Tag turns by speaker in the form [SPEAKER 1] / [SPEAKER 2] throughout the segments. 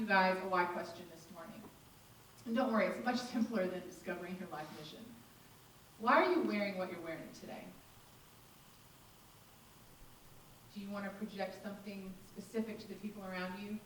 [SPEAKER 1] you guys a why question this morning. And don't worry, it's much simpler than discovering your life mission. Why are you wearing what you're wearing today? Do you want to project something specific to the people around you?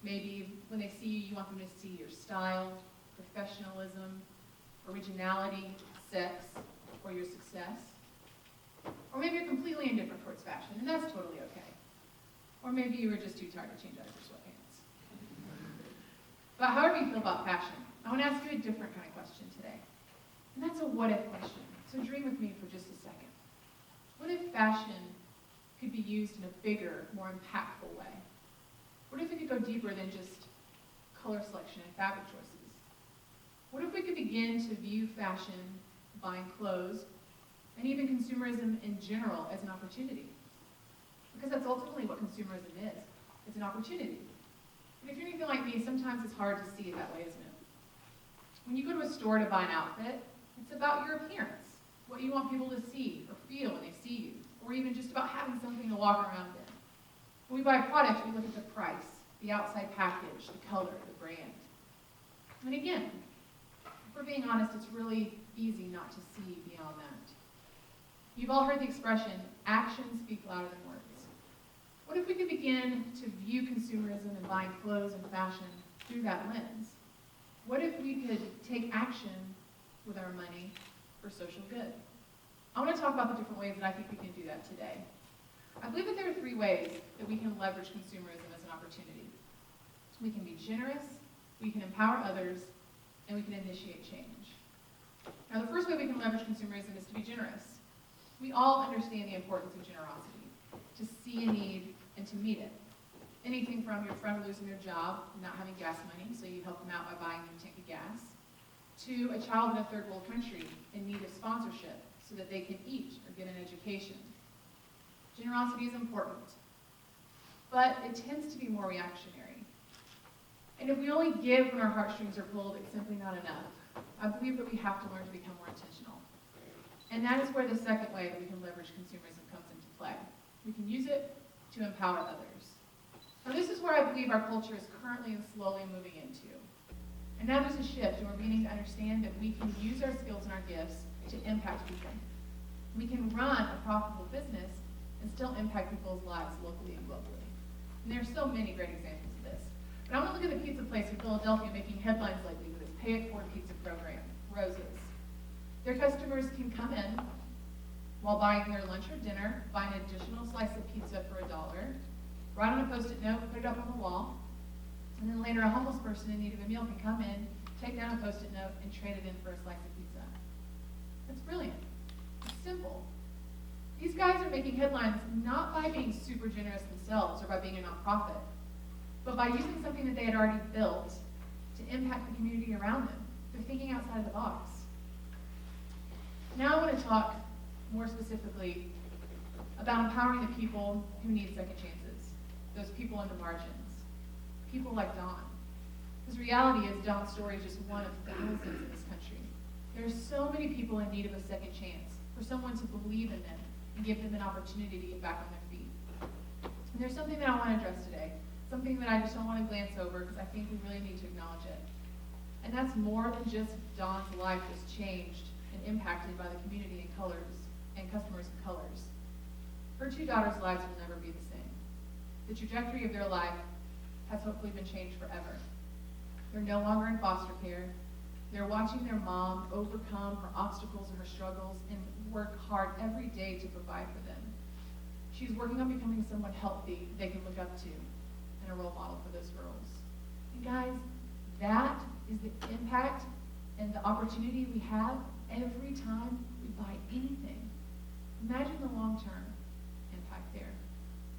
[SPEAKER 1] Maybe when they see you, you want them to see your style, professionalism, originality, sex, or your success. Or maybe you're completely indifferent towards fashion, and that's totally okay. Or maybe you were just too tired to change out of your sweatpants. But however you feel about fashion, I want to ask you a different kind of question today. And that's a what-if question. So dream with me for just a second. What if fashion could be used in a bigger, more impactful way? What if it could go deeper than just color selection and fabric choices? What if we could begin to view fashion, buying clothes, and even consumerism in general as an opportunity? Because that's ultimately what consumerism is. It's an opportunity. But if you're anything like me, sometimes it's hard to see it that way, isn't it? When you go to a store to buy an outfit, it's about your appearance, what you want people to see or feel when they see you, or even just about having something to walk around in. When we buy a product, we look at the price, the outside package, the color, the brand. And again, if we're being honest, it's really easy not to see beyond that. You've all heard the expression, actions speak louder than words. What if we could begin to view consumerism and buying clothes and fashion through that lens? What if we could take action with our money for social good? I want to talk about the different ways that I think we can do that today. I believe that there are 3 ways that we can leverage consumerism as an opportunity. We can be generous, we can empower others, and we can initiate change. Now, the first way we can leverage consumerism is to be generous. We all understand the importance of generosity, to see a need and to meet it. Anything from your friend losing their job and not having gas money, so you help them out by buying them a tank of gas, to a child in a third world country in need of sponsorship so that they can eat or get an education. Generosity is important, but it tends to be more reactionary. And if we only give when our heartstrings are pulled, it's simply not enough. I believe that we have to learn to become more intentional. And that is where the second way that we can leverage consumerism comes into play. We can use it to empower others. Now, this is where I believe our culture is currently and slowly moving into. And now there's a shift, and we're beginning to understand that we can use our skills and our gifts to impact people. We can run a profitable business and still impact people's lives locally and globally. And there are so many great examples of this. But I want to look at the pizza place in Philadelphia making headlines lately with its Pay It Forward pizza program, Rose's. Their customers can come in while buying their lunch or dinner, buy an additional slice of pizza for $1, write on a Post-it note, put it up on the wall, and then later a homeless person in need of a meal can come in, take down a Post-it note, and trade it in for a slice of pizza. That's brilliant. It's simple. These guys are making headlines not by being super generous themselves or by being a nonprofit, but by using something that they had already built to impact the community around them. They're thinking outside of the box. Now I want to talk more specifically about empowering the people who need second chances, those people on the margins, people like Dawn. Because reality is Dawn's story is just one of thousands in this country. There are so many people in need of a second chance, for someone to believe in them and give them an opportunity to get back on their feet. And there's something that I want to address today, something that I just don't want to glance over because I think we really need to acknowledge it. And that's more than just Dawn's life was changed and impacted by the community and colors and customers and colors. Her 2 daughters' lives will never be the same. The trajectory of their life has hopefully been changed forever. They're no longer in foster care. They're watching their mom overcome her obstacles and her struggles and work hard every day to provide for them. She's working on becoming someone healthy they can look up to and a role model for those girls. And guys, that is the impact and the opportunity we have every time we buy anything. Imagine the long-term impact there.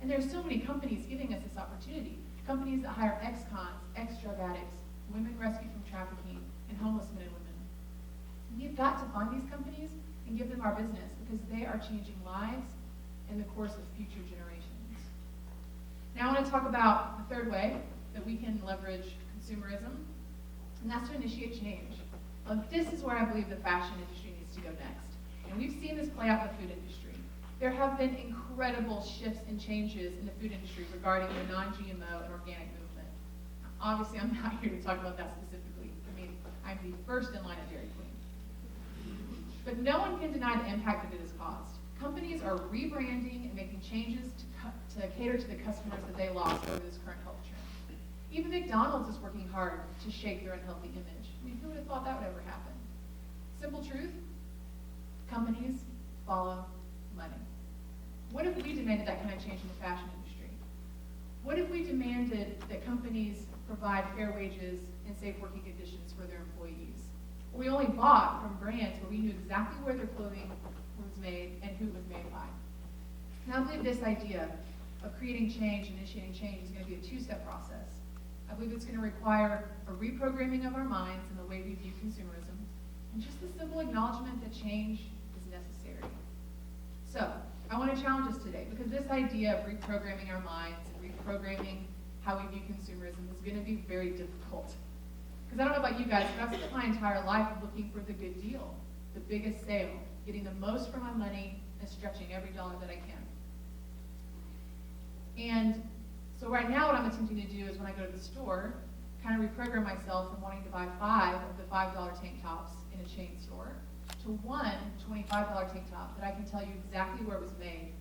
[SPEAKER 1] And there's so many companies giving us this opportunity. Companies that hire ex-cons, ex-drug addicts, women rescued from trafficking, and homeless men and women. We've got to find these companies and give them our business because they are changing lives in the course of future generations. Now I want to talk about the third way that we can leverage consumerism, and that's to initiate change. This is where I believe the fashion industry needs to go next. And we've seen this play out in the food industry. There have been incredible shifts and changes in the food industry regarding the non-GMO and organic movement. Obviously, I'm not here to talk about that specifically. I mean, I'm the first in line at Dairy Queen. But no one can deny the impact that it has caused. Companies are rebranding and making changes to cater to the customers that they lost over this current health trend. Even McDonald's is working hard to shake their unhealthy image. I mean, who would have thought that would ever happen? Simple truth, companies follow money. What if we demanded that kind of change in the fashion industry? What if we demanded that companies provide fair wages and safe working conditions for their employees? Or we only bought from brands where we knew exactly where their clothing was made and who it was made by. Now, I believe this idea of creating change and initiating change is going to be a two-step process. I believe it's going to require a reprogramming of our minds and the way we view consumerism, and just the simple acknowledgement that change is necessary. So, I want to challenge us today, because this idea of reprogramming our minds and reprogramming how we view consumerism is going to be very difficult. Because I don't know about you guys, but I've spent my entire life looking for the good deal, the biggest sale, getting the most for my money, and stretching every dollar that I can. And so right now what I'm attempting to do is when I go to the store, kind of reprogram myself from wanting to buy 5 of the $5 tank tops in a chain store to one $25 tank top that I can tell you exactly where it was made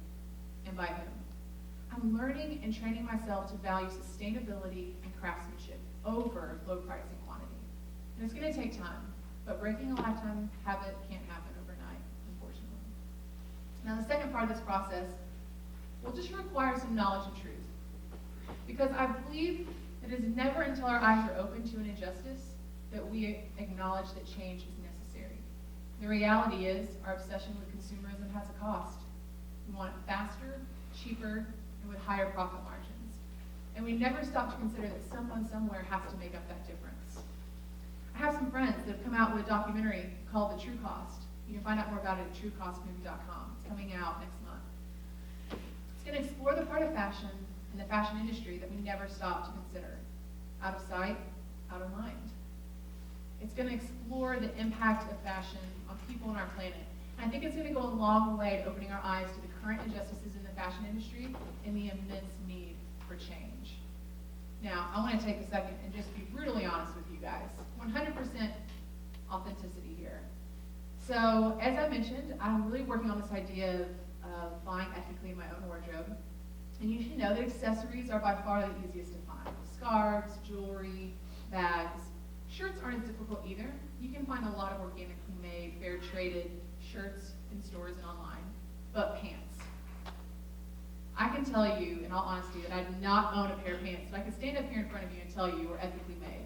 [SPEAKER 1] and by whom. I'm learning and training myself to value sustainability and craftsmanship over low price and quantity. And it's going to take time, but breaking a lifetime habit can't happen overnight, unfortunately. Now the second part of this process will just require some knowledge and truth. Because I believe that it is never until our eyes are open to an injustice that we acknowledge that change is necessary. The reality is our obsession with consumerism has a cost. We want it faster, cheaper, and with higher profit margins. And we never stop to consider that someone somewhere has to make up that difference. I have some friends that have come out with a documentary called The True Cost. You can find out more about it at truecostmovie.com. It's coming out next month. It's going to explore the part of fashion and the fashion industry that we never stop to consider. Out of sight, out of mind. It's going to explore the impact of fashion on people on our planet. And I think it's going to go a long way to opening our eyes to the current injustices in the fashion industry and the immense need for change. Now, I want to take a second and just be brutally honest with you guys. 100% authenticity here. So, as I mentioned, I'm really working on this idea of buying ethically in my own wardrobe. And you should know that accessories are by far the easiest to find. Scarves, jewelry, bags. Shirts aren't as difficult either. You can find a lot of organically made, fair traded shirts in stores and online. But pants. I can tell you, in all honesty, that I do not own a pair of pants, but I can stand up here in front of you and tell you we're ethically made,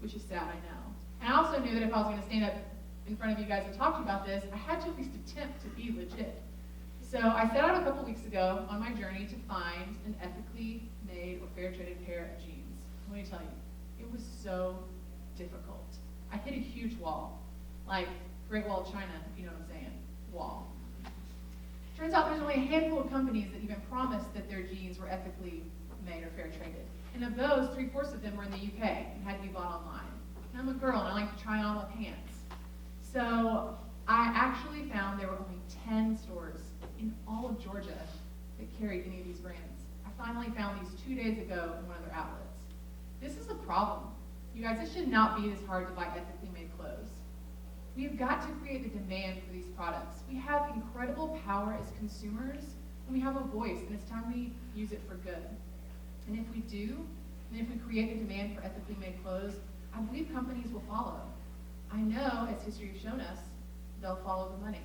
[SPEAKER 1] which is sad, I know. And I also knew that if I was going to stand up in front of you guys and talk to you about this, I had to at least attempt to be legit. So I set out a couple weeks ago on my journey to find an ethically made or fair traded pair of jeans. Let me tell you, it was so difficult. I hit a huge wall, like Great Wall of China, if you know what I'm saying, wall. Turns out there's only a handful of companies that even promised that their jeans were ethically made or fair traded. And of those, 3/4 of them were in the UK and had to be bought online. And I'm a girl and I like to try on my pants. So I actually found there were only 10 stores in all of Georgia that carried any of these brands. I finally found these 2 days ago in one of their outlets. This is a problem. You guys, it should not be this hard to buy ethically made clothes. We've got to create the demand for these products. We have incredible power as consumers, and we have a voice, and it's time we use it for good. And if we do, and if we create the demand for ethically made clothes, I believe companies will follow. I know, as history has shown us, they'll follow the money.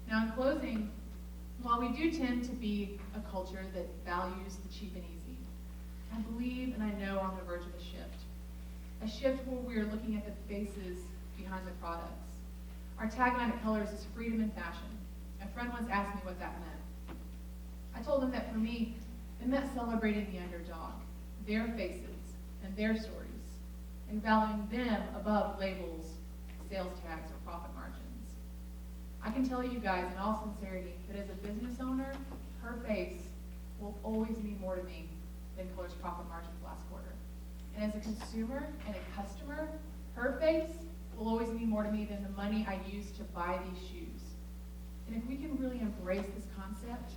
[SPEAKER 1] Now, in closing, while we do tend to be a culture that values the cheap and easy, I believe and I know we're on the verge of a shift. A shift where we are looking at the faces behind the products. Our tagline at Colors is freedom in fashion. A friend once asked me what that meant. I told him that for me, it meant celebrating the underdog, their faces, and their stories, and valuing them above labels, sales tags, or profit margins. I can tell you guys in all sincerity that as a business owner, her face will always mean more to me than Color's profit margins last quarter. And as a consumer and a customer, her face will always mean more to me than the money I use to buy these shoes. And if we can really embrace this concept,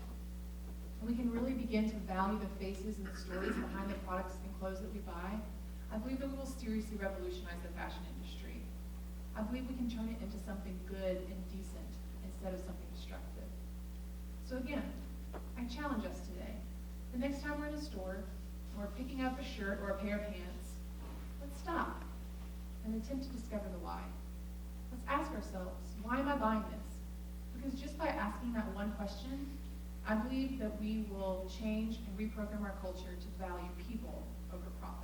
[SPEAKER 1] and we can really begin to value the faces and the stories behind the products and clothes that we buy, I believe that we will seriously revolutionize the fashion industry. I believe we can turn it into something good and decent instead of something destructive. So again, I challenge us today. The next time we're in a store, or picking up a shirt or a pair of pants, let's stop and attempt to discover the why. Let's ask ourselves, why am I buying this? Because just by asking that one question, I believe that we will change and reprogram our culture to value people over profit.